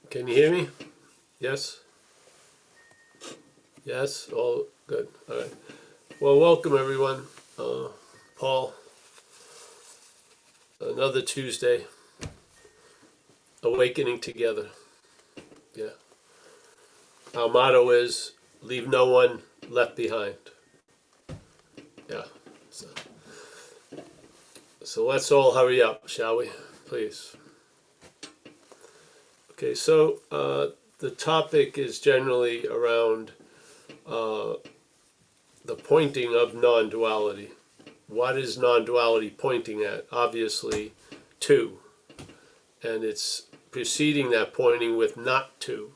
Can you hear me? Yes? Yes? All good. All right. Well, welcome everyone. Paul, another Tuesday, awakening together. Yeah. Our motto is leave no one left behind. Yeah. So let's all hurry up, shall we? Please. Okay, so the topic is generally around the pointing of non-duality. What is non-duality pointing at? Obviously, two. And it's preceding that pointing with not two.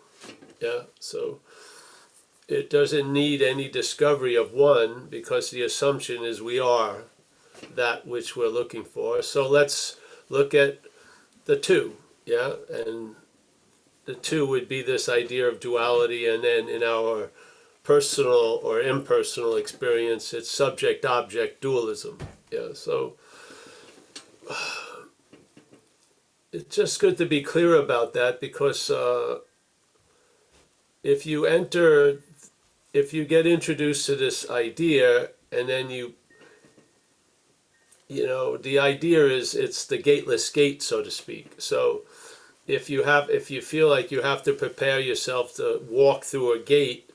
Yeah, so it doesn't need any discovery of one because the assumption is we are that which we're looking for. So let's look at the two, yeah? And the two would be this idea of duality, and then in our personal or impersonal experience, it's subject-object dualism. Yeah, so it's just good to be clear about that because if you get introduced to this idea, and then the idea is it's the gateless gate, so to speak. So if you feel like you have to prepare yourself to walk through a gate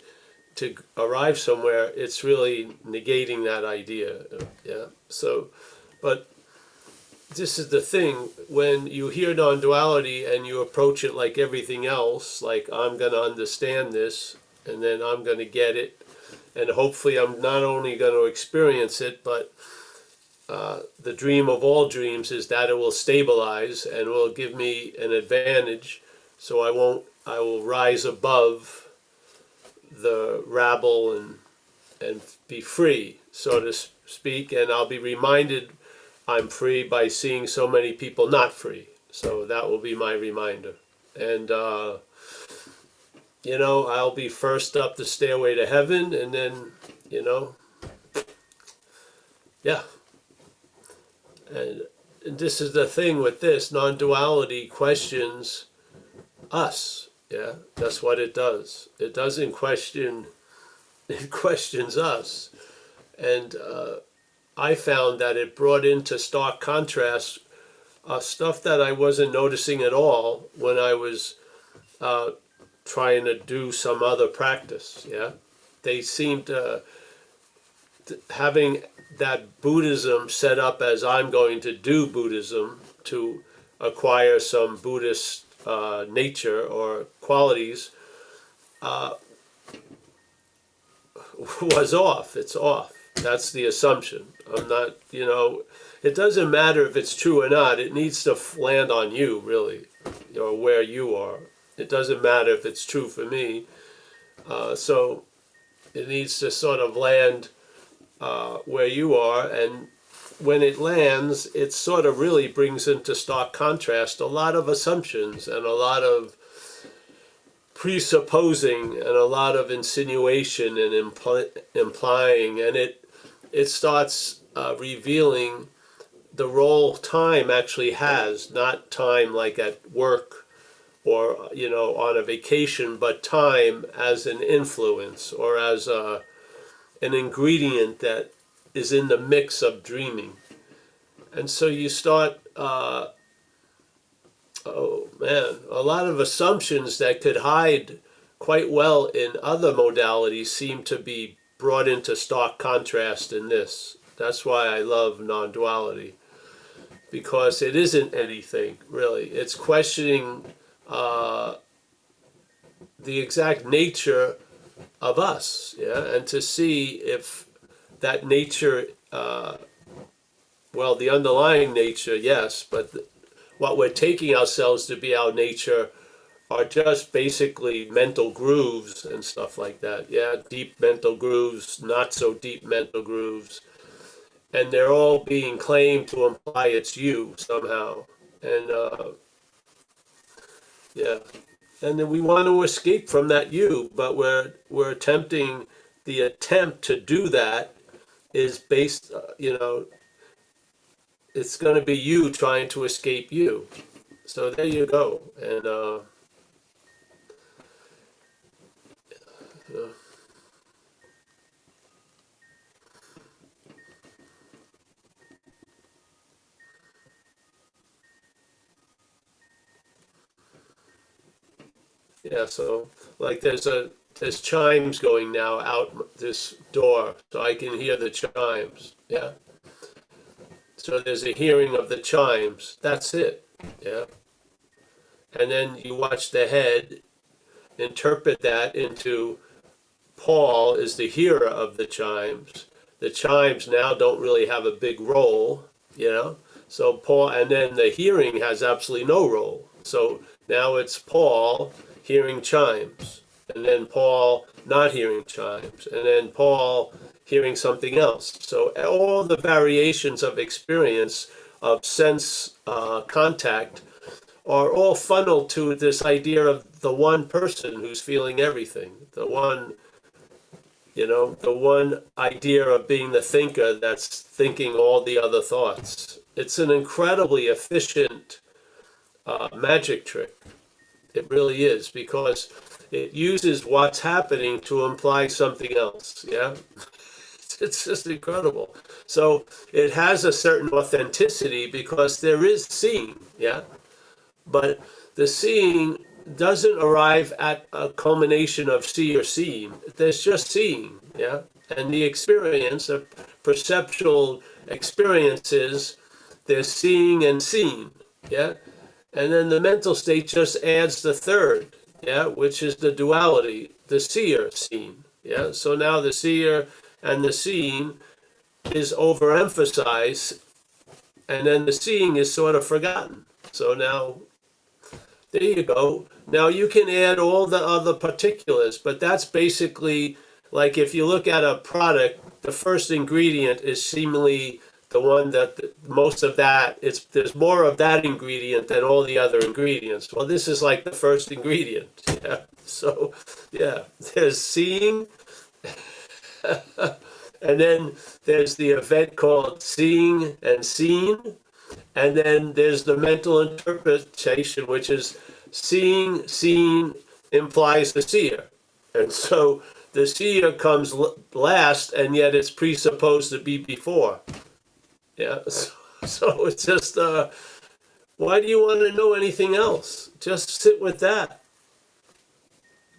to arrive somewhere, it's really negating that idea. Yeah. So, but this is the thing, when you hear non-duality and you approach it like everything else, like I'm going to understand this and then I'm going to get it, and hopefully I'm not only going to experience it, but the dream of all dreams is that it will stabilize and will give me an advantage, so I will rise above the rabble and be free, so to speak, and I'll be reminded I'm free by seeing so many people not free. So that will be my reminder. And, I'll be first up the stairway to heaven, and then, yeah. And this is the thing with this, non-duality questions us. Yeah, that's what it does. It doesn't question, it questions us. And I found that it brought into stark contrast stuff that I wasn't noticing at all when I was trying to do some other practice. Yeah, they seemed having that Buddhism set up as I'm going to do Buddhism to acquire some Buddhist nature or qualities was off. It's off. That's the assumption. I'm not, it doesn't matter if it's true or not. It needs to land on you, really, or where you are. It doesn't matter if it's true for me. So it needs to sort of land where you are. And when it lands, it sort of really brings into stark contrast a lot of assumptions and a lot of presupposing and a lot of insinuation and implying, and it starts revealing the role time actually has, not time like at work or on a vacation, but time as an influence or as an ingredient that is in the mix of dreaming. And so you start a lot of assumptions that could hide quite well in other modalities seem to be brought into stark contrast in this. That's why I love non-duality, because it isn't anything, really. It's questioning the exact nature of us, yeah, and to see if that nature, the underlying nature, yes, but what we're taking ourselves to be our nature are just basically mental grooves and stuff like that. Yeah, deep mental grooves, not so deep mental grooves. And they're all being claimed to imply it's you somehow. And yeah. And then we want to escape from that you, but we're attempting, the attempt to do that is based, it's going to be you trying to escape you. So there you go. And yeah, so like there's chimes going now out this door, so I can hear the chimes. Yeah. So there's a hearing of the chimes. That's it. Yeah. And then you watch the head interpret that into Paul is the hearer of the chimes. The chimes now don't really have a big role, you know. So Paul, and then the hearing has absolutely no role. So now it's Paul hearing chimes, and then Paul not hearing chimes, and then Paul hearing something else. So all the variations of experience of sense contact are all funneled to this idea of the one person who's feeling everything, the one, you know, the one idea of being the thinker that's thinking all the other thoughts. It's an incredibly efficient magic trick. It really is, because it uses what's happening to imply something else. Yeah. It's just incredible. So it has a certain authenticity because there is seeing. Yeah. But the seeing doesn't arrive at a culmination of see or seeing. There's just seeing, yeah? And the experience, of perceptual experiences, there's seeing and seeing, yeah? And then the mental state just adds the third, yeah, which is the duality, the seer seeing, yeah? So now the seer and the seeing is overemphasized, and then the seeing is sort of forgotten. So now, there you go. Now you can add all the other particulars, but that's basically like if you look at a product, the first ingredient is seemingly the one that most of that, there's more of that ingredient than all the other ingredients. Well, this is like the first ingredient. Yeah. So, yeah, there's seeing, and then there's the event called seeing and seen. And then there's the mental interpretation, which is seeing implies the seer. And so the seer comes last, and yet it's presupposed to be before. Yeah. So it's just, why do you want to know anything else? Just sit with that.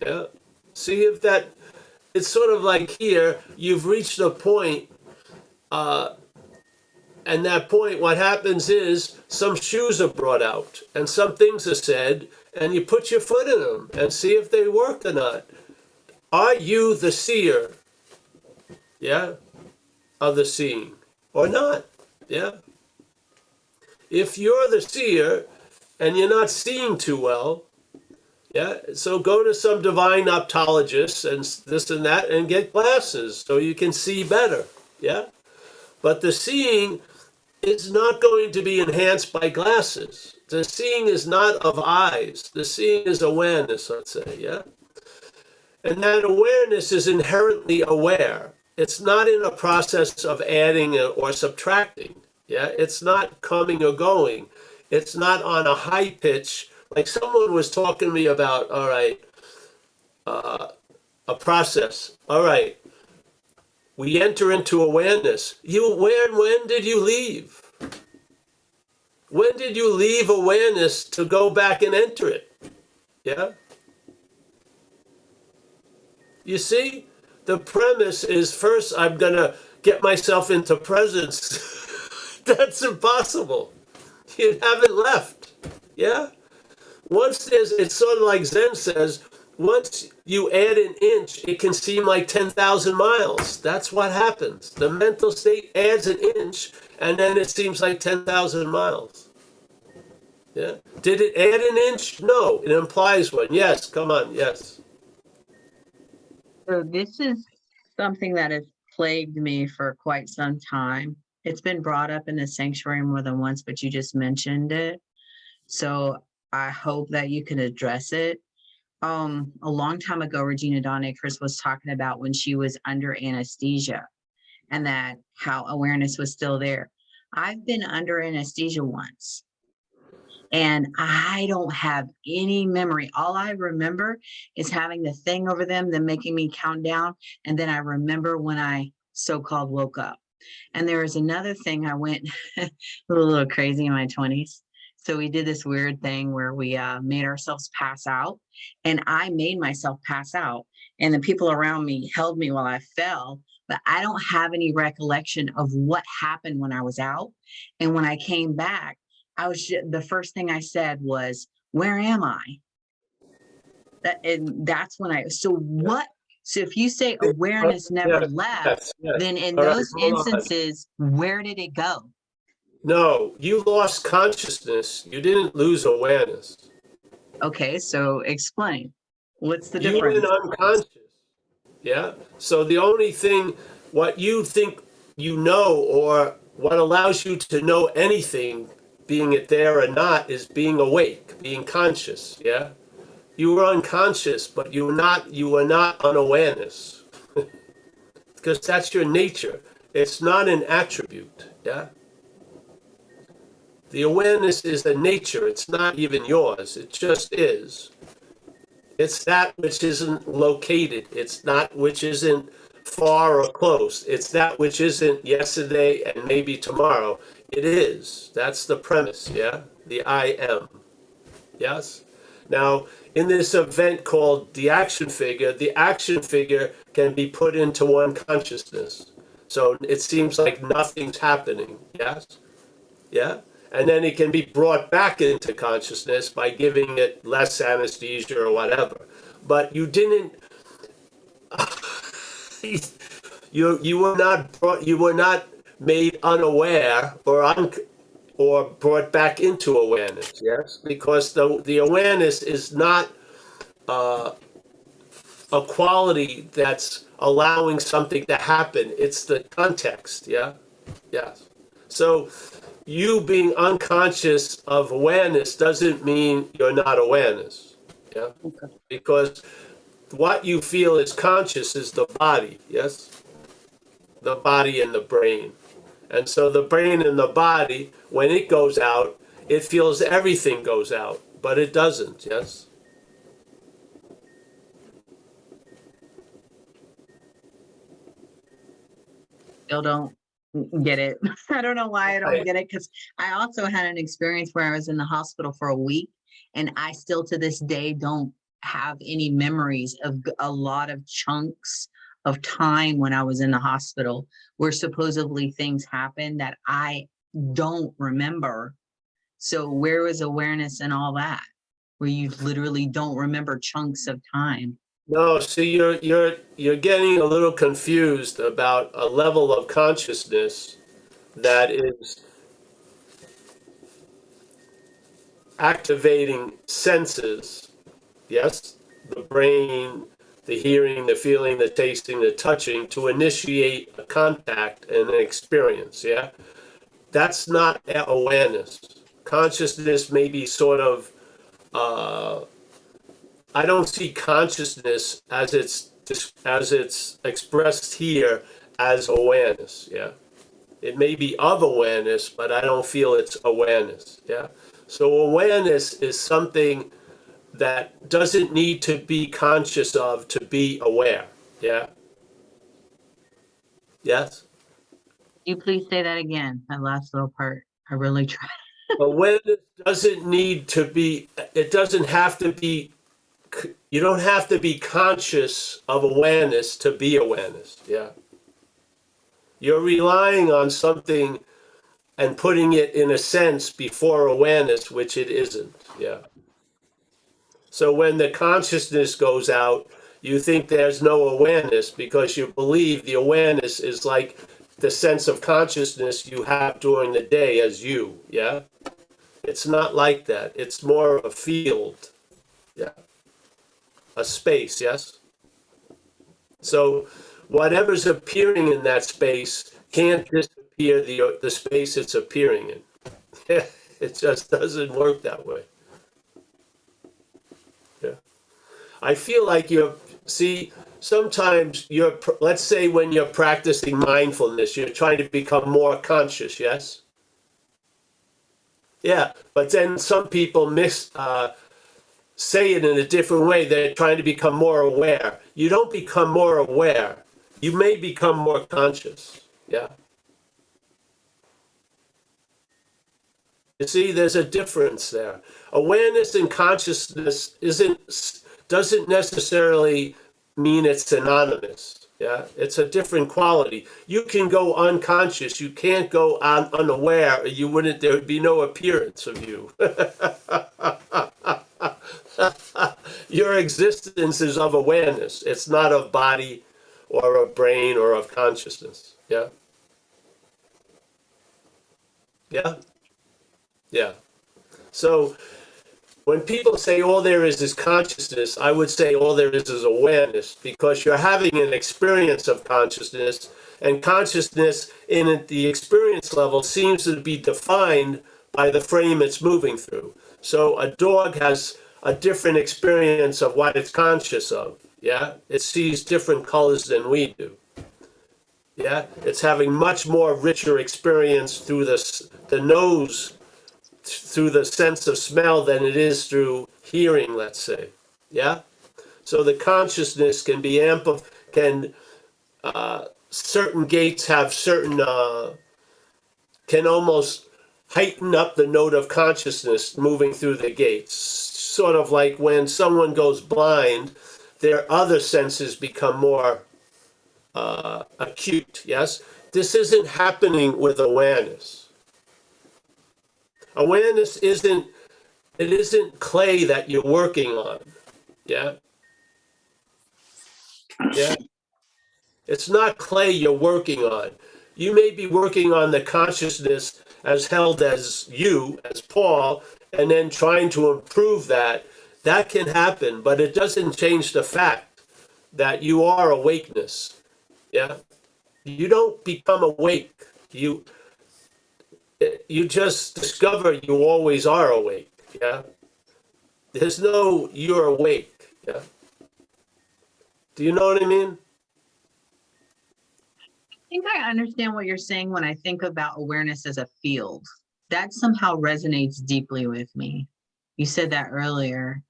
Yeah. See if that, it's sort of like here, you've reached a point, and that point, what happens is some shoes are brought out and some things are said, and you put your foot in them and see if they work or not. Are you the seer, yeah, of the seeing or not? Yeah. If you're the seer and you're not seeing too well, yeah, so go to some divine optologist and this and that and get glasses so you can see better, yeah? But the seeing is not going to be enhanced by glasses. The seeing is not of eyes. The seeing is awareness, let's say, yeah? And that awareness is inherently aware. It's not in a process of adding or subtracting, yeah? It's not coming or going. It's not on a high pitch. Like someone was talking to me about, all right, a process. All right, we enter into awareness. When did you leave? When did you leave awareness to go back and enter it? Yeah? You see, the premise is first I'm going to get myself into presence. That's impossible. You haven't left. Yeah? It's sort of like Zen says, once you add an inch, it can seem like 10,000 miles. That's what happens. The mental state adds an inch, and then it seems like 10,000 miles. Yeah. Did it add an inch? No. It implies one. Yes. Come on. Yes. So this is something that has plagued me for quite some time. It's been brought up in the sanctuary more than once, but you just mentioned it. So I hope that you can address it. A long time ago, Regina Donickers was talking about when she was under anesthesia and that how awareness was still there. I've been under anesthesia once, and I don't have any memory. All I remember is having the thing over them, then making me count down. And then I remember when I so-called woke up. And there was another thing. I went a little crazy in my 20s. So we did this weird thing where we made ourselves pass out, and I made myself pass out. And the people around me held me while I fell, but I don't have any recollection of what happened when I was out. And when I came back, the first thing I said was, "Where am I?" And that's when so if you say awareness never Yes, left, yes, yes. then in All right, those hold on. instances, where did it go? No, you lost consciousness. You didn't lose awareness. Okay, so explain. What's the You went difference? unconscious. Yeah. So the only thing, what you think you know, or what allows you to know anything, being it there or not, is being awake, being conscious. Yeah. You were unconscious, but you were not unawareness. Because that's your nature. It's not an attribute. Yeah. The awareness is a nature. It's not even yours. It just is. It's that which isn't located. It's not which isn't far or close. It's that which isn't yesterday and maybe tomorrow. It is. That's the premise, yeah? The I am. Yes? Now, in this event called the action figure can be put into one consciousness. So it seems like nothing's happening. Yes? Yeah? And then it can be brought back into consciousness by giving it less anesthesia or whatever. But you didn't, you were not made unaware or brought back into awareness. Yes, because the awareness is not a quality that's allowing something to happen. It's the context. Yeah, yes. So you being unconscious of awareness doesn't mean you're not awareness. Yeah, because what you feel is conscious is the body. Yes, the body and the brain. And so the brain and the body, when it goes out, it feels everything goes out, but it doesn't. Yes. Still don't get it. I don't know why I don't Right. get it, because I also had an experience where I was in the hospital for a week, and I still to this day don't have any memories of a lot of chunks of time when I was in the hospital where supposedly things happened that I don't remember. So where was awareness and all that, where you literally don't remember chunks of time? No, see, you're getting a little confused about a level of consciousness that is activating senses. Yes, the brain, the hearing, the feeling, the tasting, the touching to initiate a contact and an experience. Yeah, that's not awareness. Consciousness may be sort of. I don't see consciousness as it's expressed here as awareness. Yeah, it may be of awareness, but I don't feel it's awareness. Yeah, so awareness is something that doesn't need to be conscious of to be aware. Yeah. Yes. You please say that again, that last little part. I really tried. Awareness doesn't need to be, it doesn't have to be, you don't have to be conscious of awareness to be awareness. Yeah. You're relying on something and putting it in a sense before awareness, which it isn't. Yeah. So when the consciousness goes out, you think there's no awareness because you believe the awareness is like the sense of consciousness you have during the day as you. Yeah. It's not like that. It's more a field. Yeah. A space. Yes. So whatever's appearing in that space can't disappear the space it's appearing in. It just doesn't work that way. Yeah. I feel like sometimes let's say when you're practicing mindfulness, you're trying to become more conscious, yes? Yeah, but then some people say it in a different way. They're trying to become more aware. You don't become more aware. You may become more conscious. Yeah. You see, there's a difference there. Awareness and consciousness doesn't necessarily mean it's synonymous. Yeah, it's a different quality. You can go unconscious. You can't go unaware. You wouldn't. There would be no appearance of you. Your existence is of awareness. It's not of body, or of brain, or of consciousness. Yeah, yeah, yeah. So when people say all there is consciousness, I would say all there is awareness, because you're having an experience of consciousness, and consciousness in the experience level seems to be defined by the frame it's moving through. So a dog has a different experience of what it's conscious of. Yeah, it sees different colors than we do. Yeah, it's having much more richer experience through the nose, through the sense of smell, than it is through hearing, let's say. Yeah? So the consciousness can be certain gates have can almost heighten up the note of consciousness moving through the gates. Sort of like when someone goes blind, their other senses become more acute, yes? This isn't happening with awareness. Awareness isn't clay that you're working on. Yeah. Yeah. It's not clay you're working on. You may be working on the consciousness as held as you, as Paul, and then trying to improve that. That can happen, but it doesn't change the fact that you are awakeness. Yeah. You don't become awake. You just discover you always are awake. Yeah. There's no you're awake. Yeah. Do you know what I mean? I think I understand what you're saying when I think about awareness as a field. That somehow resonates deeply with me. You said that earlier.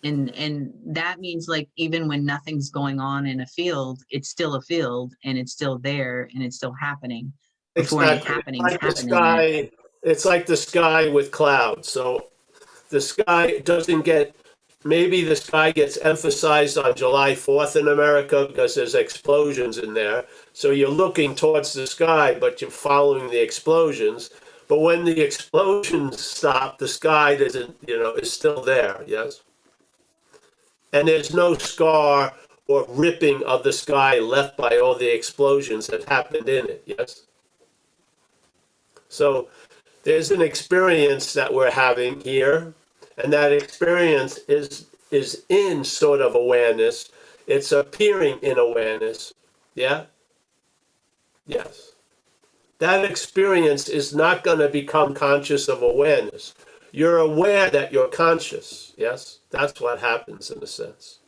And that means, like, even when nothing's going on in a field, it's still a field, and it's still there, and it's still happening before any Exactly. It's happening's like the happening in it. sky. It's like the sky with clouds. So the sky doesn't get. Maybe the sky gets emphasized on July 4th in America because there's explosions in there. So you're looking towards the sky, but you're following the explosions. But when the explosions stop, the sky doesn't, is still there. Yes. And there's no scar or ripping of the sky left by all the explosions that happened in it. Yes. So there's an experience that we're having here, and that experience is in sort of awareness. It's appearing in awareness. Yeah? Yes. That experience is not going to become conscious of awareness. You're aware that you're conscious. Yes? That's what happens in a sense.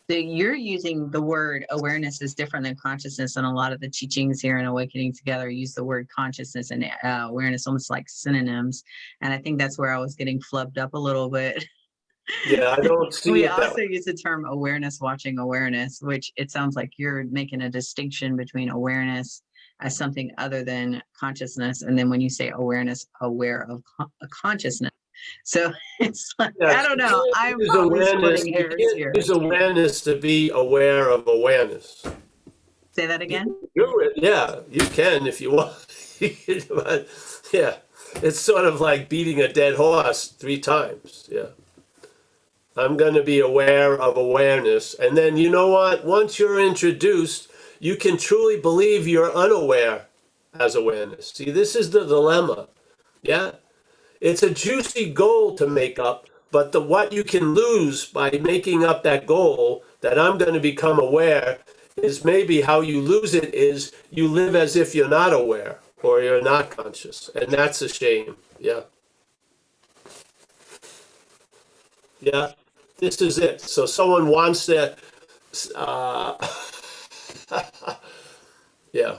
So you're using the word awareness is different than consciousness, and a lot of the teachings here in Awakening Together use the word consciousness and awareness almost like synonyms. And I think that's where I was getting flubbed up a little bit. Yeah, I don't see We it that also way. use the term awareness watching awareness, which it sounds like you're making a distinction between awareness as something other than consciousness, and then when you say awareness, aware of a consciousness. So it's like, I Yes, don't know, I'm use probably awareness. splitting You hairs can't here. use awareness to be aware of awareness. Say that You again. can do it. Yeah, you can if you want. But yeah, it's sort of like beating a dead horse 3 times. Yeah. I'm going to be aware of awareness. And then you know what? Once you're introduced, you can truly believe you're unaware as awareness. See, this is the dilemma. Yeah. It's a juicy goal to make up, but what you can lose by making up that goal that I'm going to become aware is maybe how you lose it is you live as if you're not aware or you're not conscious. And that's a shame. Yeah. Yeah. This is it. So someone wants to, uh, yeah.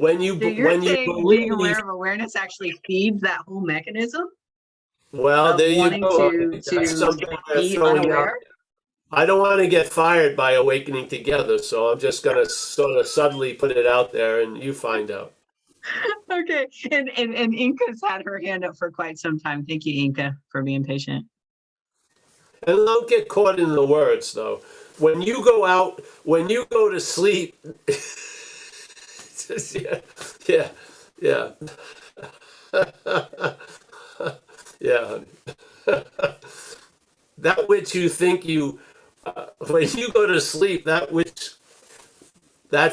So you're when you saying being believe, aware of awareness actually feeds that whole mechanism well, of there you wanting go. That's to something we're be throwing out. unaware? I don't want to get fired by awakening together, so I'm just going to sort of subtly put it out there, and you find out. Okay. And Inca's had her hand up for quite some time. Thank you, Inca, for being patient. And don't get caught in the words, though. When you go out, when you go to sleep, yeah, yeah, yeah, yeah. That which you think you, when you go to sleep, that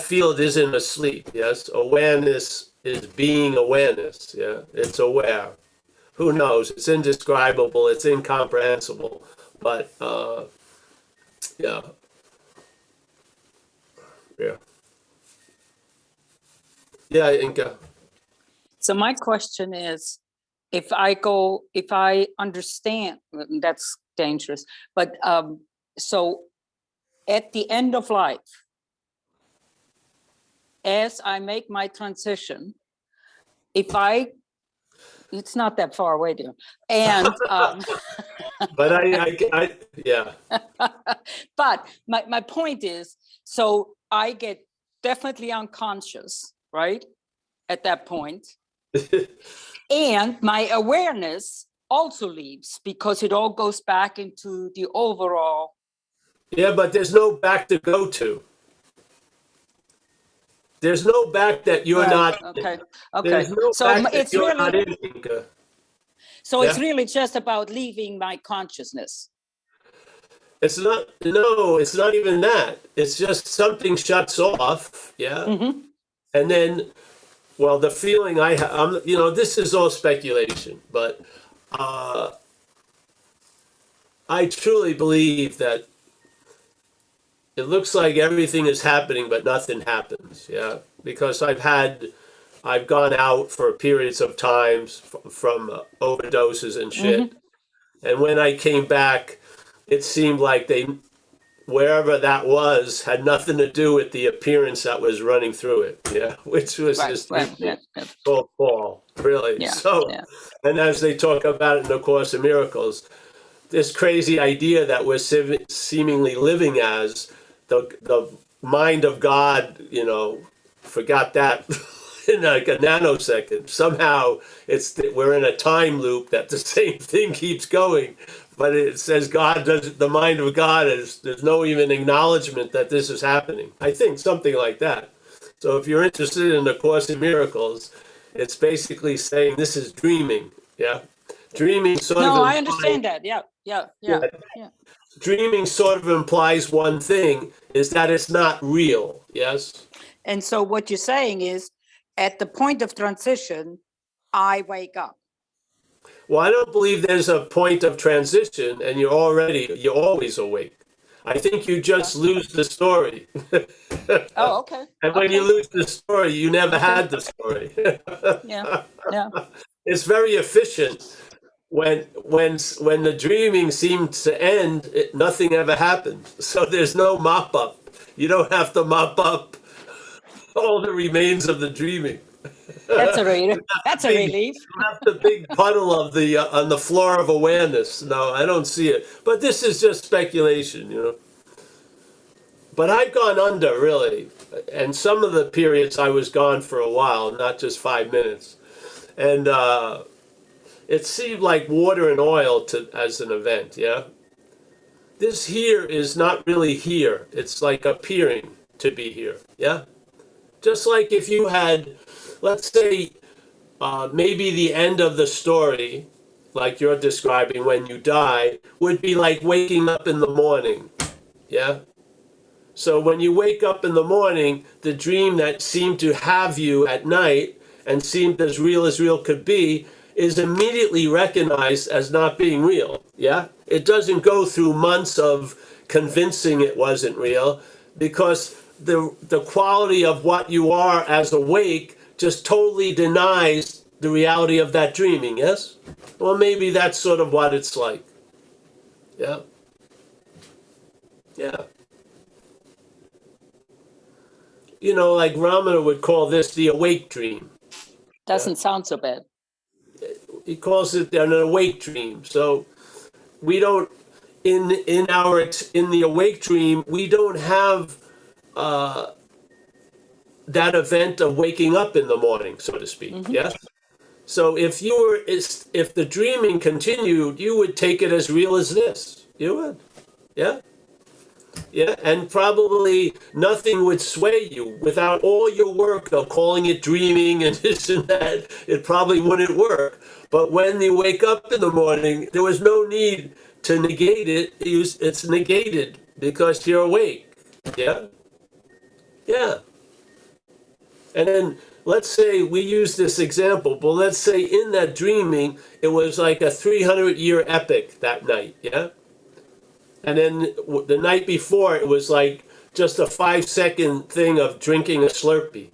field isn't asleep. Yes, awareness is being awareness. Yeah, it's aware. Who knows? It's indescribable. It's incomprehensible. But yeah, yeah, yeah, Inca. So my question is, if I understand, that's dangerous, but so at the end of life, as I make my transition, it's not that far away, dear. And But yeah. but my point is, so I get definitely unconscious, right? At that point. And my awareness also leaves because it all goes back into the overall. Yeah, but there's no back to go to. There's no back that you're Right. not. Okay. There's no So back that it's you're really not in, Inca. so it's Yeah. really just about leaving my consciousness. It's not. No, it's not even that. It's just something shuts off. Yeah. Mm-hmm. And then, well, the feeling I have, this is all speculation, but I truly believe that it looks like everything is happening, but nothing happens. Yeah, because I've gone out for periods of times from overdoses and shit, and when I came back, it seemed like wherever that was had nothing to do with the appearance that was running through it. Yeah, which was Right. this Right. Yeah. called Paul, really. Yeah. So, Yeah. and as they talk about it in the Course in Miracles, this crazy idea that we're seemingly living as the mind of God, forgot that in like a nanosecond. Somehow we're in a time loop that the same thing keeps going, but it says God does the mind of God is there's no even acknowledgement that this is happening. I think something like that. So if you're interested in the Course in Miracles, it's basically saying this is dreaming. Yeah, dreaming sort of No, I implies, understand that. Yeah. Yeah. yeah, Yeah. Yeah. dreaming sort of implies one thing is that it's not real. Yes. And so what you're saying is, at the point of transition, I wake up. Well, I don't believe there's a point of transition and you're always awake. I think you just lose the story. Oh, okay. And when you Okay. lose the story, you never Okay. had the story. Yeah. Yeah. It's very efficient. When the dreaming seems to end, nothing ever happened. So there's no mop up. You don't have to mop up all the remains of the dreaming. That's a relief. That's a Big, relief. not the big puddle of the on the floor of awareness. No, I don't see it. But this is just speculation. But I've gone under really, and some of the periods I was gone for a while, not just 5 minutes, and it seemed like water and oil as an event. Yeah, this here is not really here. It's like appearing to be here. Yeah, just like if you had, let's say, maybe the end of the story, like you're describing when you die, would be like waking up in the morning. Yeah? So when you wake up in the morning, the dream that seemed to have you at night and seemed as real could be is immediately recognized as not being real. Yeah? It doesn't go through months of convincing it wasn't real because the quality of what you are as awake just totally denies the reality of that dreaming, yes? Well, maybe that's sort of what it's like. Yeah. Yeah. like Ramana would call this the awake dream. Doesn't sound so bad. He calls it an awake dream. So we don't, in the awake dream, we don't have that event of waking up in the morning, so to speak. Mhm. Yes. So if the dreaming continued, you would take it as real as this. You would. Yeah. Yeah, and probably nothing would sway you without all your work of calling it dreaming and this and that. It probably wouldn't work. But when you wake up in the morning, there was no need to negate it. It's negated because you're awake. Yeah? Yeah. And then let's say we use this example, but let's say in that dreaming, it was like a 300-year epic that night. Yeah? And then the night before, it was like just a 5-second thing of drinking a Slurpee.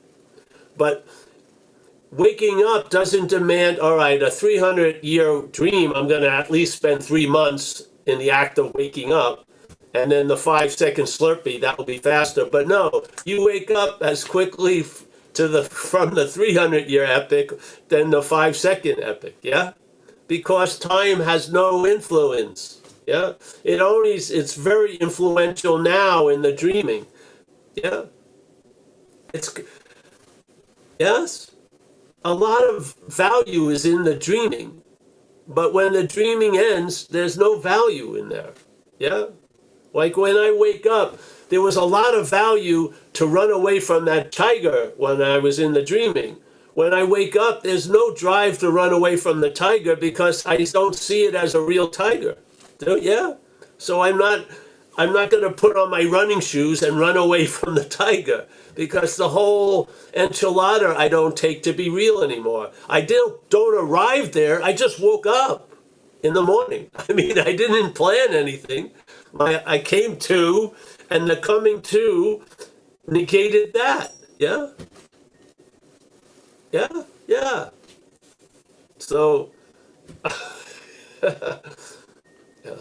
But waking up doesn't demand, all right, a 300-year dream, I'm going to at least spend 3 months in the act of waking up. And then the 5-second Slurpee, that will be faster. But no, you wake up as quickly from the 300-year epic than the 5-second epic, yeah? Because time has no influence. Yeah, it's very influential now in the dreaming. Yeah, yes, a lot of value is in the dreaming, but when the dreaming ends, there's no value in there. Yeah, like when I wake up, there was a lot of value to run away from that tiger when I was in the dreaming. When I wake up, there's no drive to run away from the tiger because I don't see it as a real tiger. Yeah. So I'm not going to put on my running shoes and run away from the tiger because the whole enchilada I don't take to be real anymore. I don't arrive there. I just woke up in the morning. I mean, I didn't plan anything. I came to, and the coming to negated that. Yeah. Yeah. Yeah. So, yeah.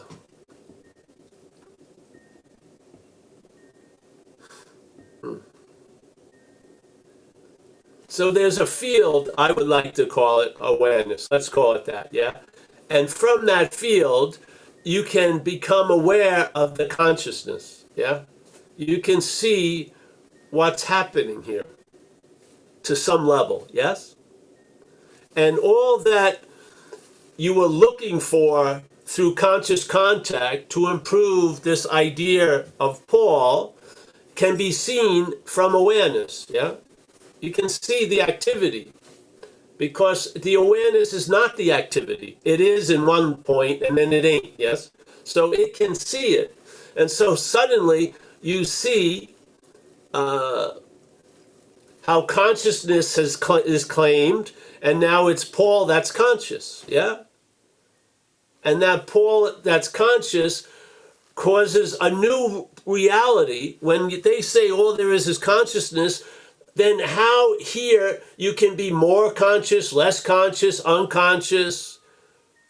So there's a field, I would like to call it awareness. Let's call it that, yeah? And from that field, you can become aware of the consciousness, yeah? You can see what's happening here to some level, yes? And all that you were looking for through conscious contact to improve this idea of Paul can be seen from awareness, yeah? You can see the activity because the awareness is not the activity. It is in one point and then it ain't, yes? So it can see it. And so suddenly you see how consciousness is claimed, and now it's Paul that's conscious, yeah? And that Paul that's conscious causes a new reality. When they say all there is consciousness, then how here you can be more conscious, less conscious, unconscious,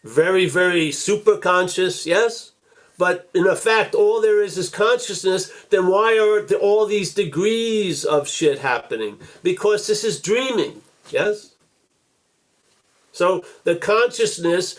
very, very super conscious, yes? But in effect, all there is consciousness, then why are all these degrees of shit happening? Because this is dreaming, yes? So the consciousness,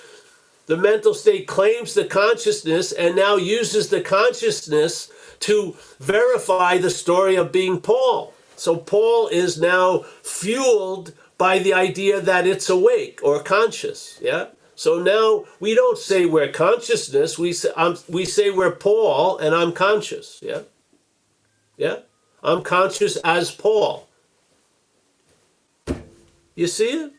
the mental state claims the consciousness and now uses the consciousness to verify the story of being Paul. So Paul is now fueled by the idea that it's awake or conscious, yeah? So now we don't say we're consciousness, we say we're Paul and I'm conscious, yeah? Yeah? I'm conscious as Paul. You see it?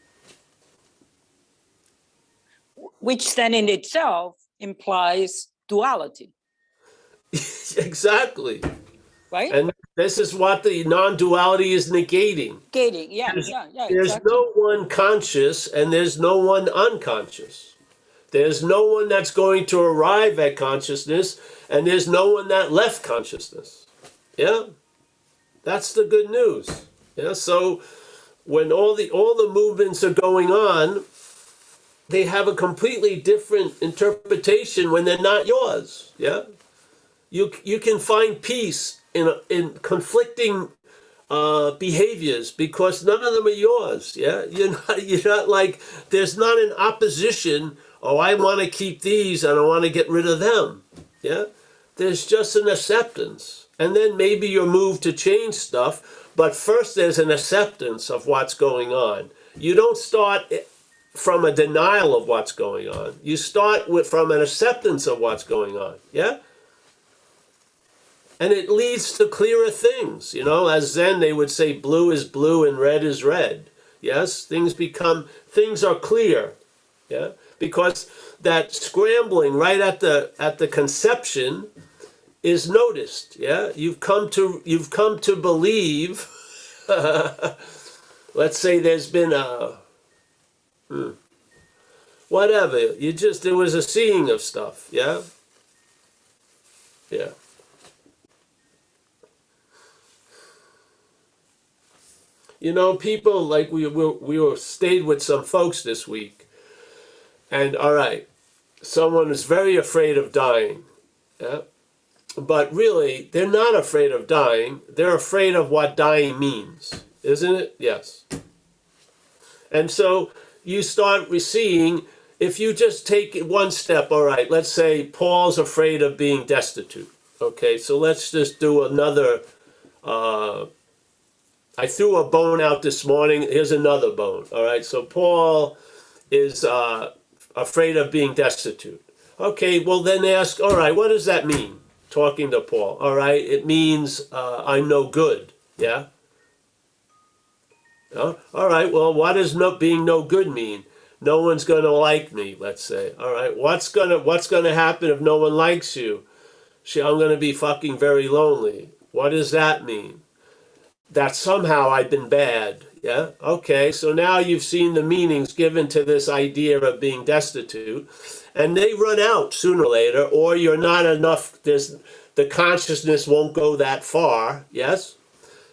Which then in itself implies duality. Exactly. Right? And this is what the non-duality is negating. Gating, yeah, There's exactly. no one conscious and there's no one unconscious. There's no one that's going to arrive at consciousness and there's no one that left consciousness. Yeah? That's the good news. Yeah? So when all the movements are going on, they have a completely different interpretation when they're not yours. Yeah? You can find peace in conflicting behaviors because none of them are yours. Yeah, you're not like, there's not an opposition. Oh, I want to keep these and I want to get rid of them. Yeah, there's just an acceptance, and then maybe you're moved to change stuff. But first, there's an acceptance of what's going on. You don't start from a denial of what's going on. You start from an acceptance of what's going on. Yeah. And it leads to clearer things, as Zen they would say blue is blue and red is red. Yes, things are clear. Yeah, because that scrambling right at the conception is noticed. Yeah, you've come to believe. Let's say there's been whatever. There was a seeing of stuff. Yeah. Yeah. People, like we stayed with some folks this week, and all right, someone is very afraid of dying, yeah? But really, they're not afraid of dying. They're afraid of what dying means, isn't it? Yes. And so you start seeing, if you just take it one step, all right, let's say Paul's afraid of being destitute. Okay, so let's just do another. I threw a bone out this morning. Here's another bone. All right. So Paul is afraid of being destitute. Okay. Well, then ask, all right, what does that mean? Talking to Paul. All right. It means I'm no good. Yeah. All right. Well, what does being no good mean? No one's going to like me, let's say. All right. What's gonna happen if no one likes you? I'm going to be fucking very lonely. What does that mean? That somehow I've been bad. Yeah. Okay. So now you've seen the meanings given to this idea of being destitute, and they run out sooner or later, or you're not enough. The consciousness won't go that far. Yes.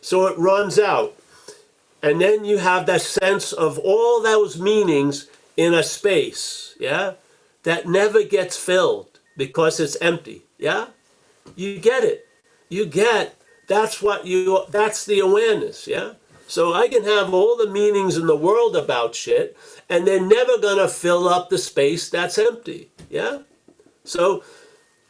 So it runs out, and then you have that sense of all those meanings in a space. Yeah. That never gets filled because it's empty. Yeah. You get it. You get. That's the awareness, yeah? So I can have all the meanings in the world about shit, and they're never gonna fill up the space that's empty, yeah? So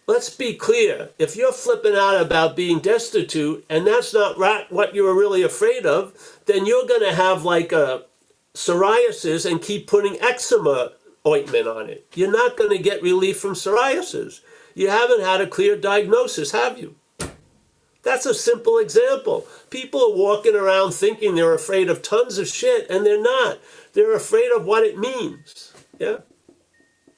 let's be clear. If you're flipping out about being destitute, and that's not what you were really afraid of, then you're gonna have like a psoriasis and keep putting eczema ointment on it. You're not gonna get relief from psoriasis. You haven't had a clear diagnosis, have you? That's a simple example. People are walking around thinking they're afraid of tons of shit, and they're not. They're afraid of what it means. Yeah?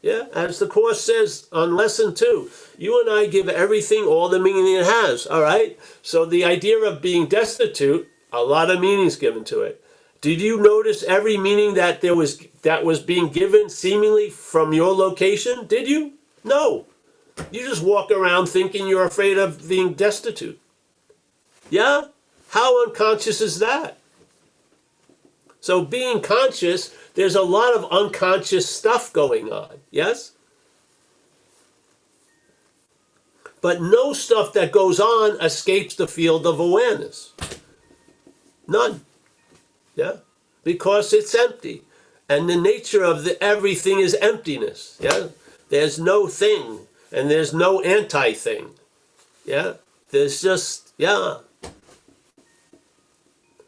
Yeah? As the Course says on Lesson 2, you and I give everything all the meaning it has, all right? So the idea of being destitute, a lot of meanings given to it. Did you notice every meaning that was being given seemingly from your location? Did you? No. You just walk around thinking you're afraid of being destitute. Yeah? How unconscious is that? So being conscious, there's a lot of unconscious stuff going on. Yes? But no stuff that goes on escapes the field of awareness. None. Yeah? Because it's empty. And the nature of everything is emptiness. Yeah? There's no thing. And there's no anti-thing. Yeah? There's just, yeah.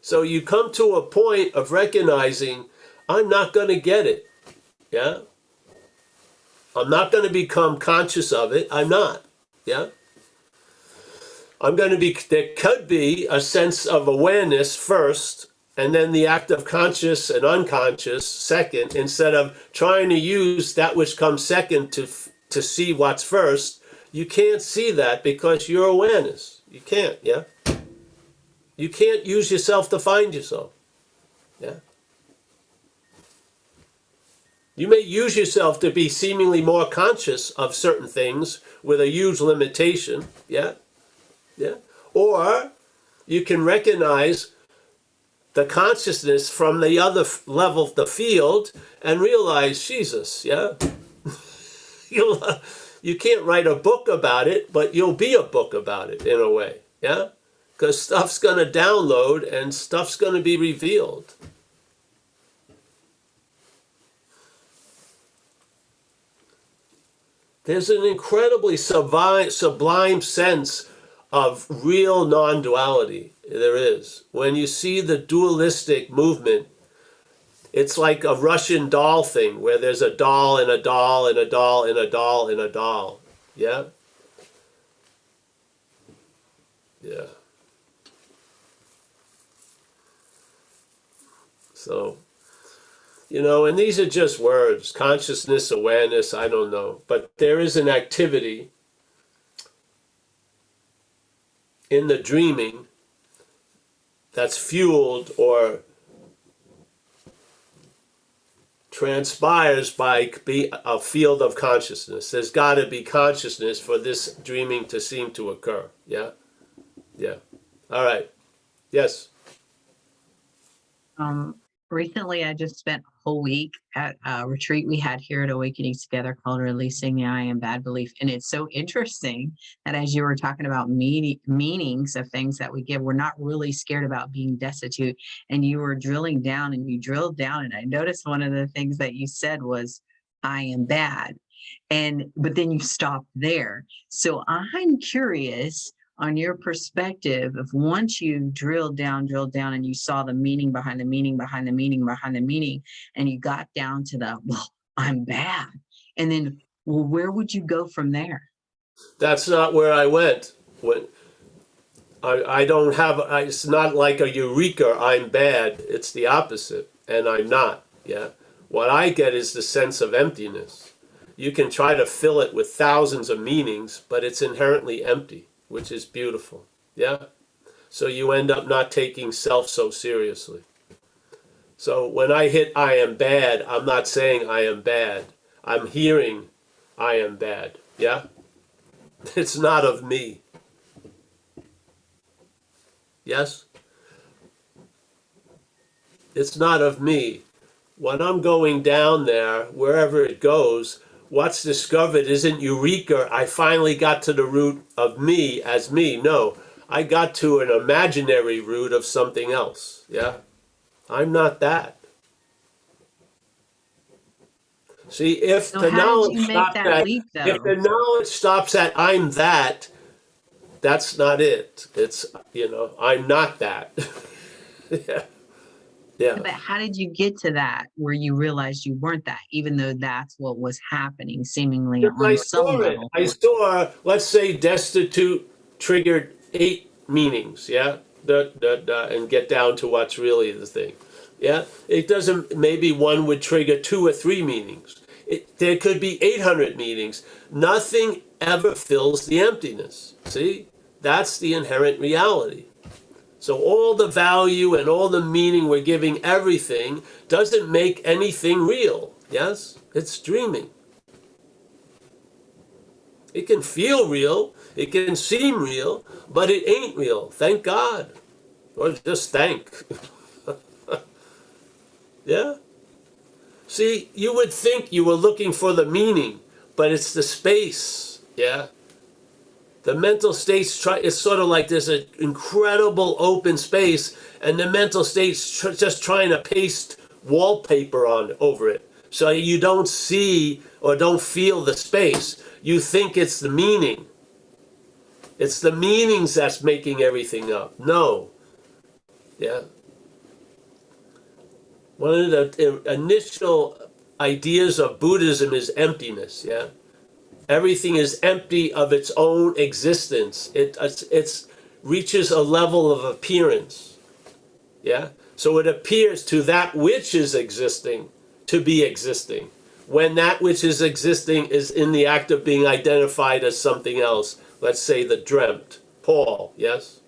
So you come to a point of recognizing, I'm not going to get it. Yeah? I'm not going to become conscious of it. I'm not. Yeah? There could be a sense of awareness first, and then the act of conscious and unconscious second, instead of trying to use that which comes second to see what's first. You can't see that because you're awareness. You can't, yeah? You can't use yourself to find yourself. Yeah. You may use yourself to be seemingly more conscious of certain things with a huge limitation. Yeah. Yeah. Or you can recognize the consciousness from the other level of the field and realize, Jesus, yeah. You can't write a book about it, but you'll be a book about it in a way. Yeah. because stuff's going to download and stuff's going to be revealed. There's an incredibly sublime sense of real non-duality. There is. When you see the dualistic movement, it's like a Russian doll thing where there's a doll and a doll and a doll and a doll and a doll. Yeah? Yeah. So, and these are just words, consciousness, awareness, I don't know. But there is an activity in the dreaming that's fueled or transpires by a field of consciousness. There's got to be consciousness for this dreaming to seem to occur. Yeah? Yeah. All right. Yes. Recently, I just spent a whole week at a retreat we had here at Awakenings Together called Releasing the I Am Bad Belief. And it's so interesting that as you were talking about meanings of things that we give, we're not really scared about being destitute. And you were drilling down and you drilled down. And I noticed one of the things that you said was, I am bad. But then you stopped there. So I'm curious on your perspective of once you drilled down and you saw the meaning behind the meaning behind the meaning behind the meaning, and you got down to the, well, I'm bad. And then, well, where would you go from there? That's not where I went. I don't have, it's not like a eureka, I'm bad. It's the opposite, and I'm not. Yeah. What I get is the sense of emptiness. You can try to fill it with thousands of meanings, but it's inherently empty, which is beautiful. Yeah? So you end up not taking self so seriously. So when I hit I am bad, I'm not saying I am bad. I'm hearing I am bad. Yeah? It's not of me. Yes? It's not of me. When I'm going down there, wherever it goes, what's discovered isn't eureka, I finally got to the root of me as me. No, I got to an imaginary root of something else. Yeah? I'm not that. See, if So the how did knowledge you make stops that at leap, though? if the knowledge stops at I'm that, that's not it. It's I'm not that. Yeah. Yeah. But how did you get to that where you realized you weren't that, even though that's what was happening seemingly Because I on some saw it. level? I saw, let's say, destitute triggered 8 meanings, yeah? And get down to what's really the thing. Yeah? It doesn't, maybe one would trigger 2 or 3 meanings. There could be 800 meanings. Nothing ever fills the emptiness. See? That's the inherent reality. So all the value and all the meaning we're giving everything doesn't make anything real. Yes? It's dreaming. It can feel real, it can seem real, but it ain't real. Thank God. Or just thank. Yeah? See, you would think you were looking for the meaning, but it's the space. Yeah? The mental state's it's sort of like there's an incredible open space, and the mental state's just trying to paste wallpaper over it. So you don't see or don't feel the space. You think it's the meaning. It's the meanings that's making everything up. No. Yeah. One of the initial ideas of Buddhism is emptiness. Yeah. Everything is empty of its own existence. It reaches a level of appearance. Yeah? So it appears to that which is existing to be existing, when that which is existing is in the act of being identified as something else. Let's say the dreamt. Paul, yes?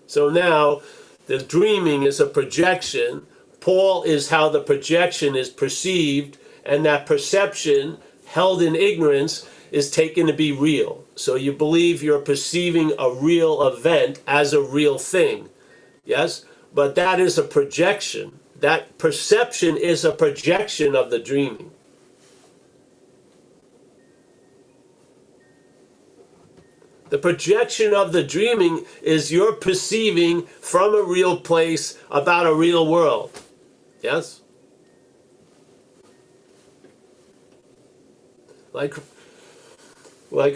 So now, the dreaming is a projection. Paul is how the projection is perceived, and that perception, held in ignorance, is taken to be real. So you believe you're perceiving a real event as a real thing. Yes? But that is a projection. That perception is a projection of the dreaming. The projection of the dreaming is you're perceiving from a real place about a real world. Yes? Like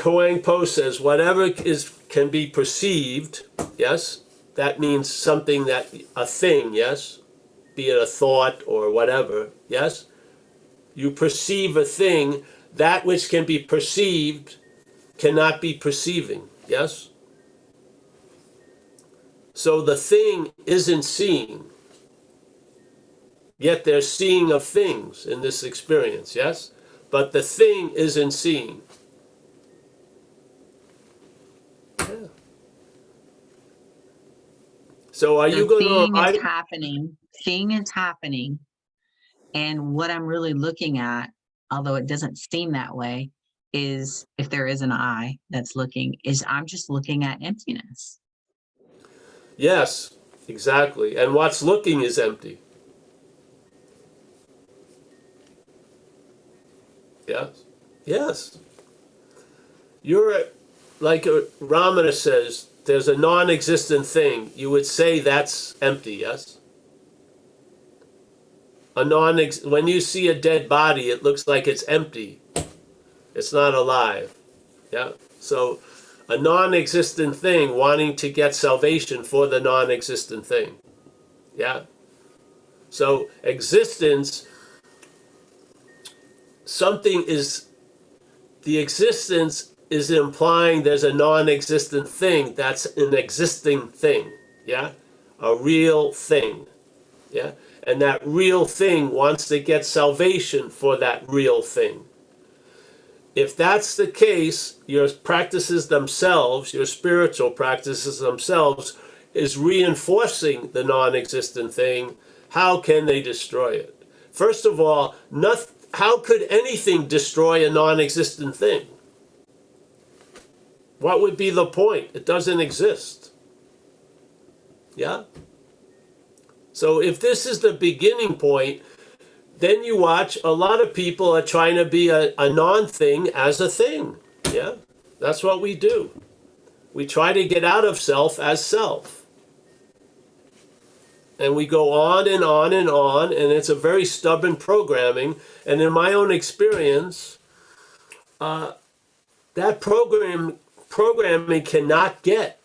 Huang Po says, whatever can be perceived, yes? That means something a thing, yes? Be it a thought or whatever, yes? You perceive a thing, that which can be perceived cannot be perceiving, yes? So the thing isn't seeing, yet there's seeing of things in this experience, yes? But the thing isn't seeing. Yeah. So are you going to arrive? Seeing is happening. And what I'm really looking at, although it doesn't seem that way, is if there is an I that's looking, is I'm just looking at emptiness. Yes, exactly. And what's looking is empty. Yes. Yes. You're like Ramana says, there's a non-existent thing. You would say that's empty, yes? When you see a dead body, it looks like it's empty. It's not alive. Yeah. So a non-existent thing wanting to get salvation for the non-existent thing. Yeah. So existence, the existence is implying there's a non-existent thing that's an existing thing. Yeah. A real thing. Yeah. And that real thing wants to get salvation for that real thing. If that's the case, your practices themselves, your spiritual practices themselves, is reinforcing the non-existent thing. How can they destroy it? First of all, how could anything destroy a non-existent thing? What would be the point? It doesn't exist. Yeah? So if this is the beginning point, then you watch, a lot of people are trying to be a non-thing as a thing. Yeah, that's what we do. We try to get out of self as self. And we go on and on and on, and it's a very stubborn programming. And in my own experience, that programming cannot get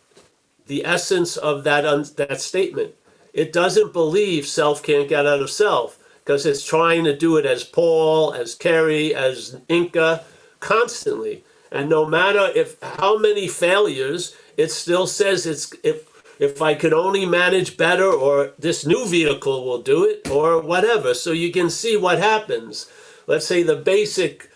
the essence of that statement. It doesn't believe self can't get out of self, because it's trying to do it as Paul, as Kerry, as Inca, constantly. And no matter how many failures, it still says if I could only manage better, or this new vehicle will do it, or whatever. So you can see what happens. Let's say the basic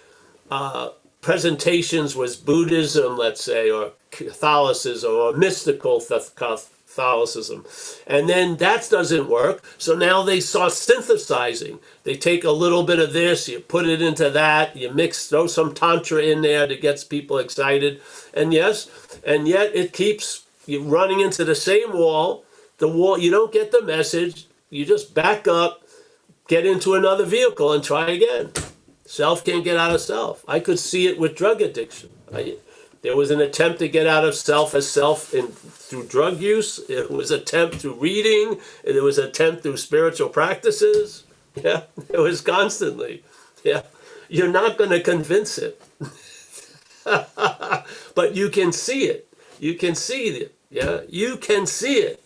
presentations was Buddhism, let's say, or Catholicism, or mystical Catholicism. And then that doesn't work. So now they start synthesizing. They take a little bit of this, you put it into that, you throw some Tantra in there that gets people excited. And yet it keeps you running into the same wall. The wall, you don't get the message. You just back up, get into another vehicle and try again. Self can't get out of self. I could see it with drug addiction. There was an attempt to get out of self as self through drug use. It was an attempt through reading. There was an attempt through spiritual practices. Yeah, it was constantly. Yeah, you're not going to convince it. But you can see it. You can see it. Yeah, you can see it.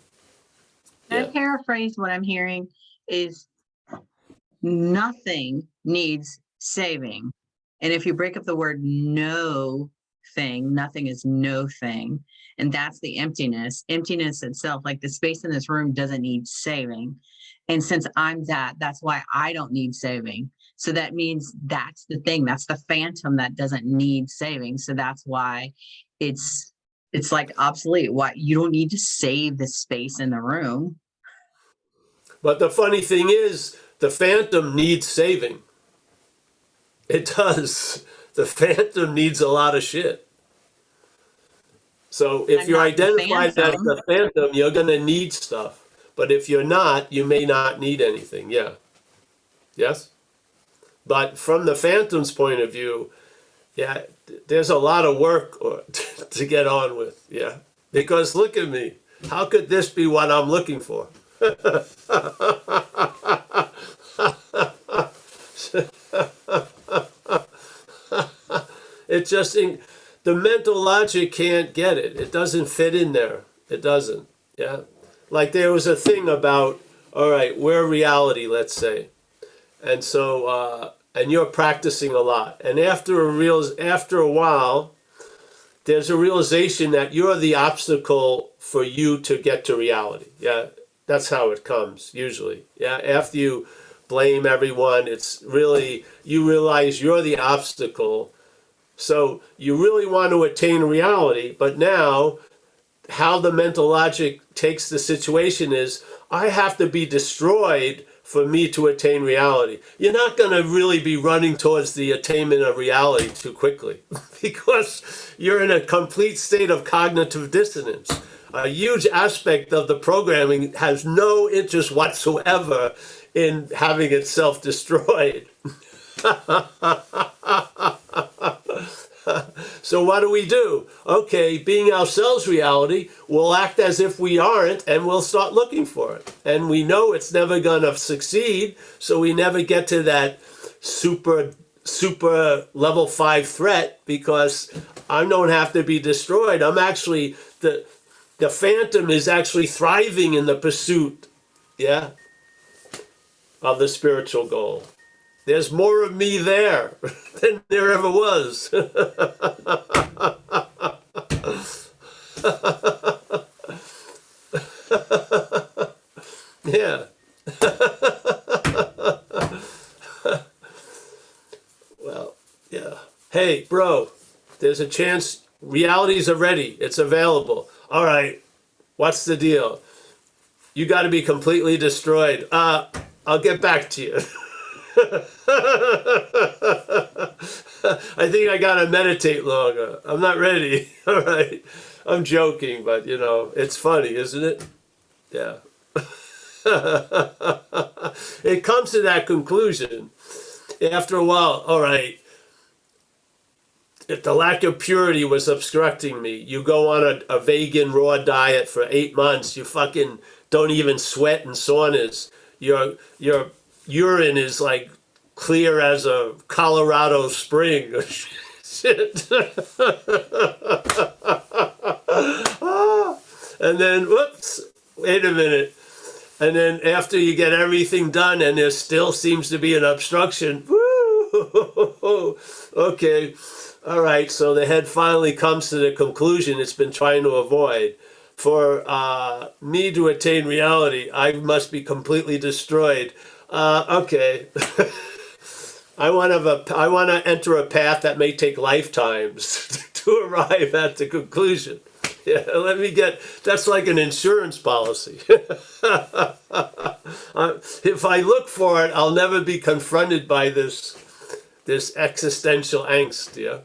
I paraphrase what I'm hearing is nothing needs saving. And if you break up the word no thing, nothing is no thing. And that's the emptiness. Emptiness itself, like the space in this room doesn't need saving. And since I'm that's why I don't need saving. So that means that's the thing. That's the phantom that doesn't need saving. So that's why it's like obsolete. Why you don't need to save the space in the room. But the funny thing is, the phantom needs saving. It does. The phantom needs a lot of shit. So if you're identified as the phantom, you're going to need stuff. But if you're not, you may not need anything. Yeah. Yes? But from the phantom's point of view, Yeah, there's a lot of work to get on with. Yeah, because look at me. How could this be what I'm looking for? It just, the mental logic can't get it. It doesn't fit in there. It doesn't. Yeah. Like there was a thing about, all right, we're reality, let's say. And so, and you're practicing a lot. And after a while, there's a realization that you're the obstacle for you to get to reality. Yeah. That's how it comes, usually. Yeah. After you blame everyone, it's really, you realize you're the obstacle. So you really want to attain reality, but now how the mental logic takes the situation is, I have to be destroyed for me to attain reality. You're not going to really be running towards the attainment of reality too quickly because you're in a complete state of cognitive dissonance. A huge aspect of the programming has no interest whatsoever in having itself destroyed. So what do? Okay, being ourselves reality, we'll act as if we aren't and we'll start looking for it. And we know it's never going to succeed, so we never get to that super level 5 threat because I don't have to be destroyed. I'm actually, the phantom is actually thriving in the pursuit, yeah, of the spiritual goal. There's more of me there than there ever was. Yeah. Well, yeah. Hey, bro, there's a chance realities are ready. It's available. All right. What's the deal? You got to be completely destroyed. I'll get back to you. I think I gotta meditate longer. I'm not ready. All right. I'm joking, but you know, it's funny, isn't it? Yeah. It comes to that conclusion after a while. All right. If the lack of purity was obstructing me, you go on a vegan raw diet for 8 months. You fucking don't even sweat in saunas. Your urine is like clear as a Colorado spring. Shit. And then, whoops, wait a minute. And then after you get everything done and there still seems to be an obstruction, woo, okay, all right, so the head finally comes to the conclusion it's been trying to avoid. For me to attain reality, I must be completely destroyed. Okay. I want to enter a path that may take lifetimes to arrive at the conclusion. Yeah, that's like an insurance policy. If I look for it, I'll never be confronted by this existential angst, yeah?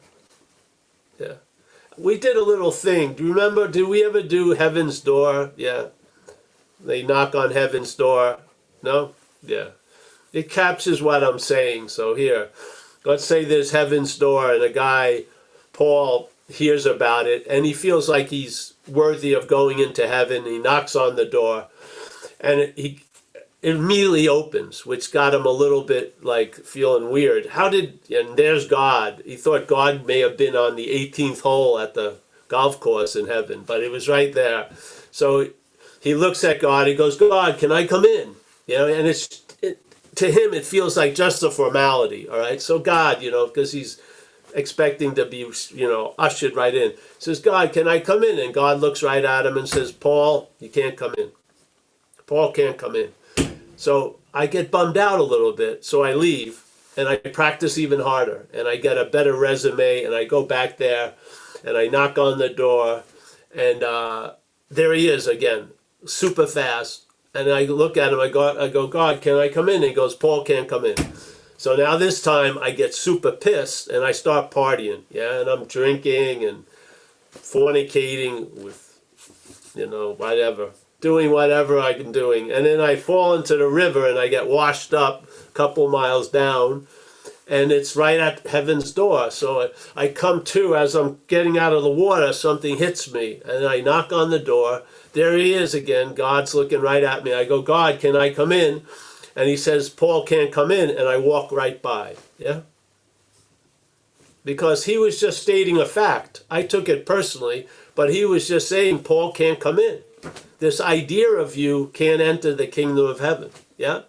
Yeah. We did a little thing. Do you remember, did we ever do Heaven's Door? Yeah. They knock on Heaven's Door. No? Yeah. It captures what I'm saying. So here, let's say there's Heaven's Door and a guy, Paul, hears about it and he feels like he's worthy of going into heaven. He knocks on the door and it immediately opens, which got him a little bit like feeling weird. And there's God. He thought God may have been on the 18th hole at the golf course in heaven, but it was right there. So he looks at God, he goes, God, can I come in? You know, and to him, it feels like just a formality, all right? So God, you know, because he's expecting to be, you know, ushered right in, says, God, can I come in? And God looks right at him and says, Paul, you can't come in. Paul can't come in. So I get bummed out a little bit, so I leave, and I practice even harder, and I get a better resume, and I go back there, and I knock on the door, and there he is again, super fast. And I look at him, I go, God, can I come in? And he goes, Paul can't come in. So now this time I get super pissed and I start partying, yeah, and I'm drinking and fornicating with, you know, whatever, doing whatever I'm doing. And then I fall into the river and I get washed up a couple miles down and it's right at heaven's door. So I come to, as I'm getting out of the water, something hits me, and I knock on the door. There he is again. God's looking right at me. I go, God, can I come in? And he says, Paul can't come in, and I walk right by. Yeah? Because he was just stating a fact. I took it personally, but he was just saying, Paul can't come in. This idea of you can't enter the kingdom of heaven. Yeah?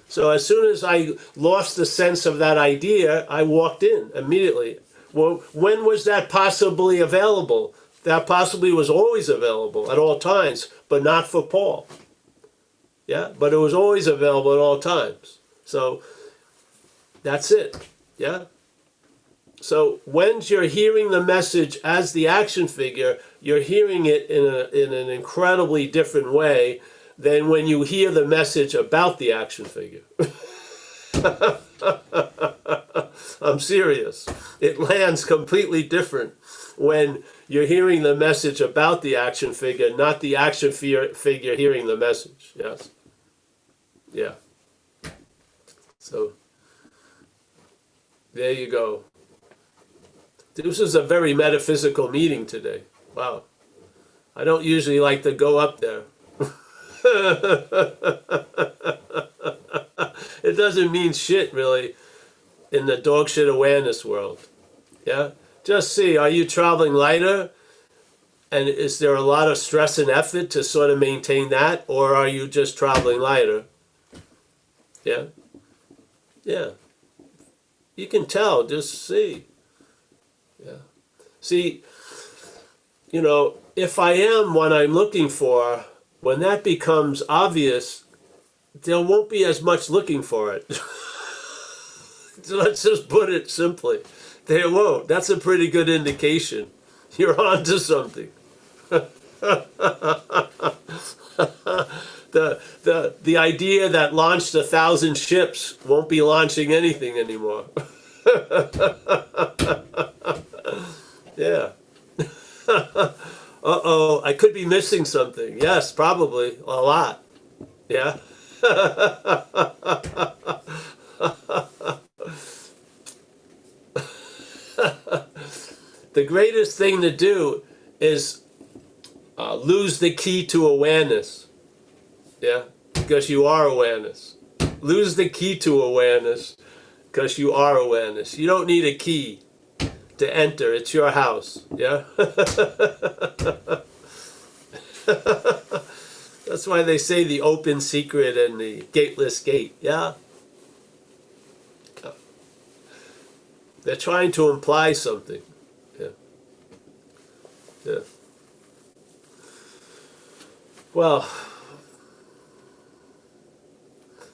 So as soon as I lost the sense of that idea, I walked in immediately. Well, when was that possibly available? That possibly was always available at all times, but not for Paul. Yeah, but it was always available at all times. So that's it. Yeah. So when you're hearing the message as the action figure, you're hearing it in an incredibly different way than when you hear the message about the action figure. I'm serious. It lands completely different when you're hearing the message about the action figure, not the action figure hearing the message. Yes. Yeah. So there you go. This is a very metaphysical meeting today. Wow. I don't usually like to go up there. It doesn't mean shit, really, in the dog shit awareness world. Yeah? Just see, are you traveling lighter? And is there a lot of stress and effort to sort of maintain that? Or are you just traveling lighter? Yeah? Yeah. You can tell, just see. Yeah. See, you know, if I am what I'm looking for, when that becomes obvious, there won't be as much looking for it. Let's just put it simply. There won't. That's a pretty good indication. You're on to something. The idea that launched 1,000 ships won't be launching anything anymore. Yeah. Uh-oh, I could be missing something. Yes, probably. A lot. Yeah. The greatest thing to do is lose the key to awareness. Yeah, because you are awareness. Lose the key to awareness because you are awareness. You don't need a key to enter. It's your house. Yeah. That's why they say the open secret and the gateless gate. Yeah. They're trying to imply something. Yeah. Yeah. Well,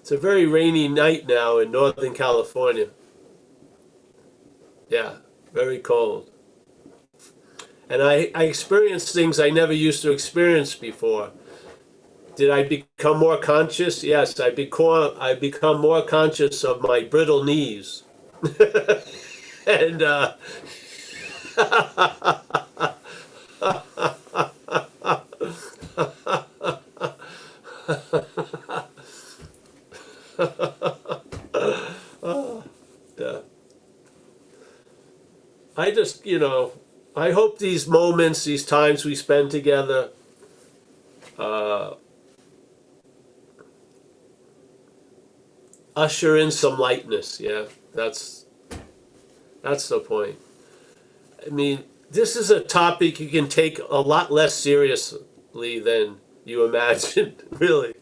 it's a very rainy night now in Northern California. Yeah, very cold. And I experienced things I never used to experience before. Did I become more conscious? Yes, I become more conscious of my brittle knees. And yeah. I just, I hope these moments, these times we spend together, usher in some lightness. Yeah, that's the point. I mean, this is a topic you can take a lot less seriously than you imagined, really,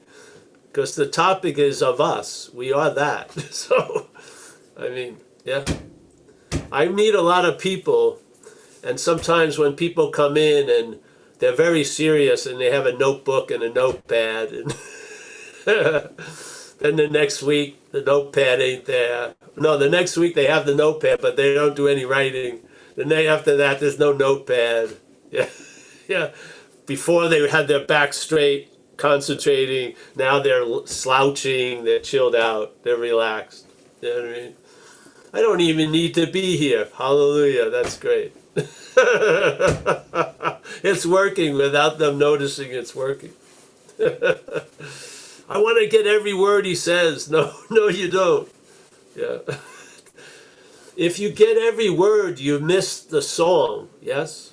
because the topic is of us. We are that. So, I mean, yeah. I meet a lot of people, and sometimes when people come in and they're very serious and they have a notebook and a notepad, and then the next week the notepad ain't there. No, the next week they have the notepad, but they don't do any writing. The day after that, there's no notepad. Yeah, yeah. Before they had their back straight, concentrating. Now they're slouching. They're chilled out. They're relaxed. You know what I mean? I don't even need to be here. Hallelujah. That's great. It's working without them noticing it's working. I want to get every word he says. No, you don't. Yeah. If you get every word, you miss the song, yes?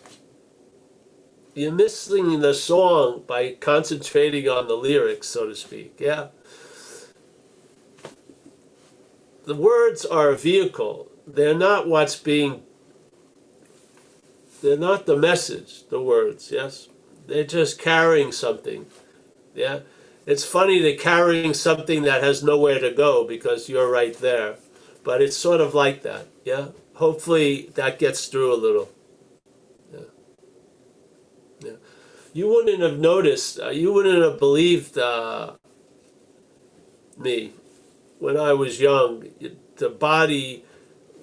You're missing the song by concentrating on the lyrics, so to speak, yeah? The words are a vehicle. They're not they're not the message, the words, yes? They're just carrying something, yeah? It's funny they're carrying something that has nowhere to go because you're right there. But it's sort of like that, yeah? Hopefully that gets through a little. Yeah. Yeah. You wouldn't have noticed, you wouldn't have believed me when I was young. The body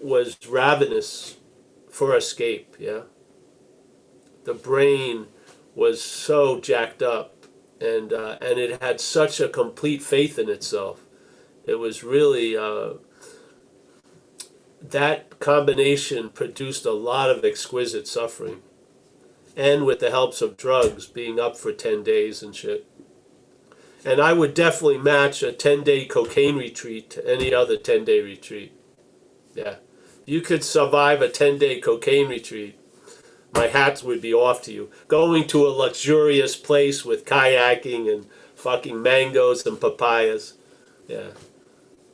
was ravenous for escape, yeah? The brain was so jacked up, and it had such a complete faith in itself. It was really that combination produced a lot of exquisite suffering, and with the helps of drugs, being up for 10 days and shit. And I would definitely match a 10-day cocaine retreat to any other 10-day retreat. Yeah. You could survive a 10-day cocaine retreat, my hats would be off to you. Going to a luxurious place with kayaking and fucking mangoes and papayas. Yeah.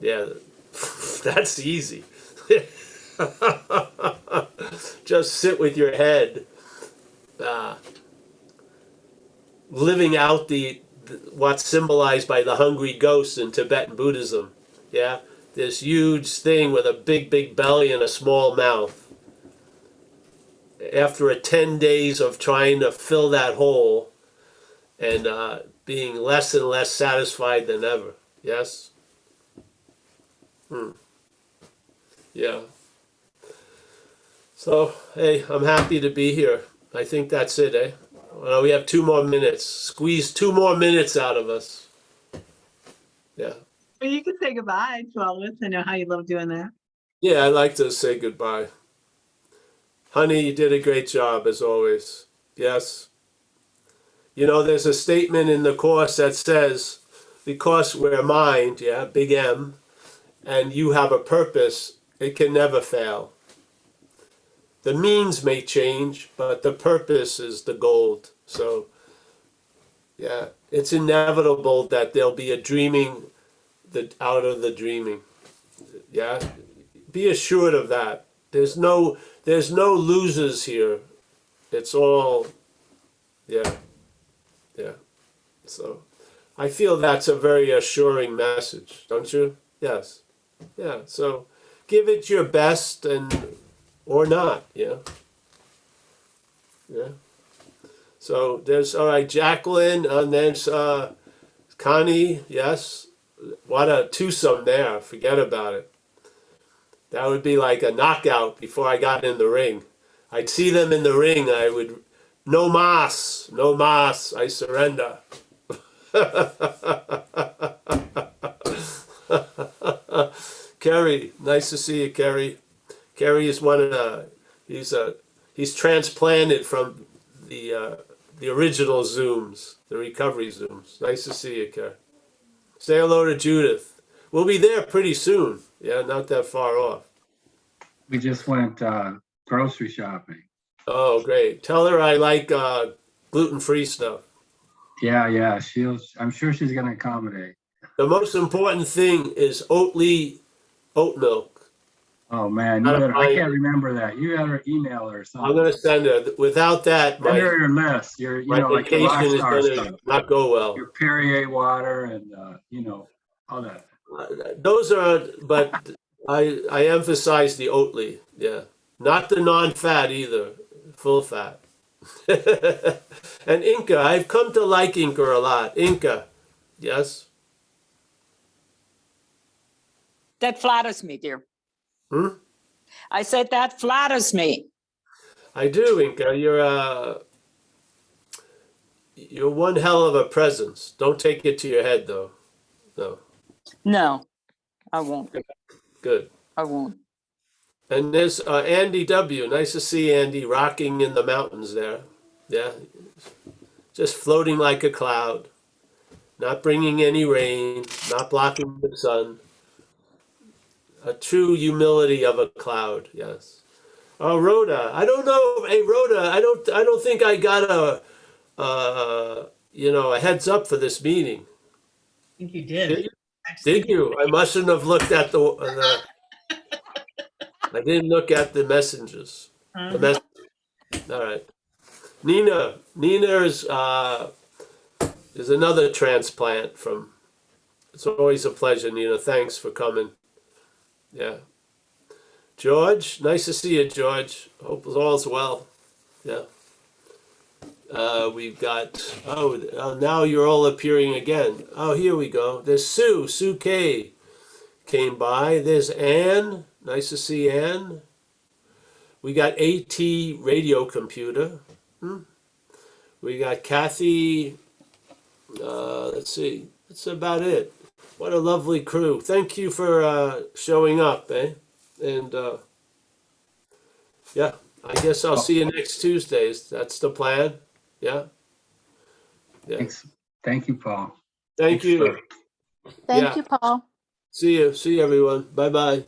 Yeah. That's easy. Just sit with your head, living out what's symbolized by the hungry ghost in Tibetan Buddhism. Yeah, this huge thing with a big, big belly and a small mouth. After 10 days of trying to fill that hole and being less and less satisfied than ever. Yes? Yeah. So, hey, I'm happy to be here. I think that's it, eh? Well, we have 2 more minutes. Squeeze 2 more minutes out of us. Yeah. Well, you can say goodbye to all of us. I know how you love doing that. Yeah, I'd like to say goodbye. Honey, you did a great job, as always. Yes? You know, there's a statement in the Course that says, because we're mind, yeah, big M, and you have a purpose, it can never fail. The means may change, but the purpose is the gold. So, yeah, it's inevitable that there'll be a dreaming out of the dreaming. Yeah, be assured of that. There's no losers here. It's all, yeah, yeah. So, I feel that's a very assuring message, don't you? Yes, yeah. So, give it your best or not, yeah. Yeah. So there's, all right, Jacqueline, and there's Connie, yes. What a twosome there, forget about it. That would be like a knockout before I got in the ring. I'd see them in the ring, I would, no mas, no mas, I surrender. Kerry, nice to see you, Kerry. Kerry is one of the, he's transplanted from the original Zooms, the recovery Zooms. Nice to see you, Kerry. Say hello to Judith. We'll be there pretty soon. Yeah, not that far off. We just went grocery shopping. Oh, great. Tell her I like gluten-free stuff. Yeah. I'm sure she's going to accommodate. The most important thing is oat milk. Oh man, I can't remember that. You had her email or something. I'm gonna send her. Without that, Send her your list. my like your rock vacation is star gonna stuff. not go well. Your Perrier water and all that. Those are, but I emphasize the Oatly, yeah, not the non-fat either, full fat. And Inca, I've come to like Inca a lot. Inca, yes. That flatters me, dear. Hmm? I said that flatters me. I do, Inca. You're one hell of a presence. Don't take it to your head, though. No. No, I won't. Good. I won't. And there's Andy W. Nice to see Andy rocking in the mountains there. Yeah. Just floating like a cloud. Not bringing any rain. Not blocking the sun. A true humility of a cloud. Yes. Oh, Rhoda. I don't know. Hey, Rhoda. I don't think I got a heads up for this meeting. I think you Did did. you? Did you? I mustn't have looked at the. I didn't look at the messengers. The mess. All right. Nina is another transplant from. It's always a pleasure, Nina. Thanks for coming. Yeah. George, nice to see you, George. Hope all's well. Yeah. We've got, now you're all appearing again. Oh, here we go. There's Sue K came by. There's Ann. Nice to see Ann. We got AT Radio Computer. We got Kathy. Let's see. That's about it. What a lovely crew. Thank you for showing up, eh? And yeah, I guess I'll see you next Tuesday. That's the plan. Yeah. Yeah. Thanks. Thank you, Paul. Thank Thanks, you. sir. Thank Yeah. you, Paul. See you. See you, everyone. Bye-bye.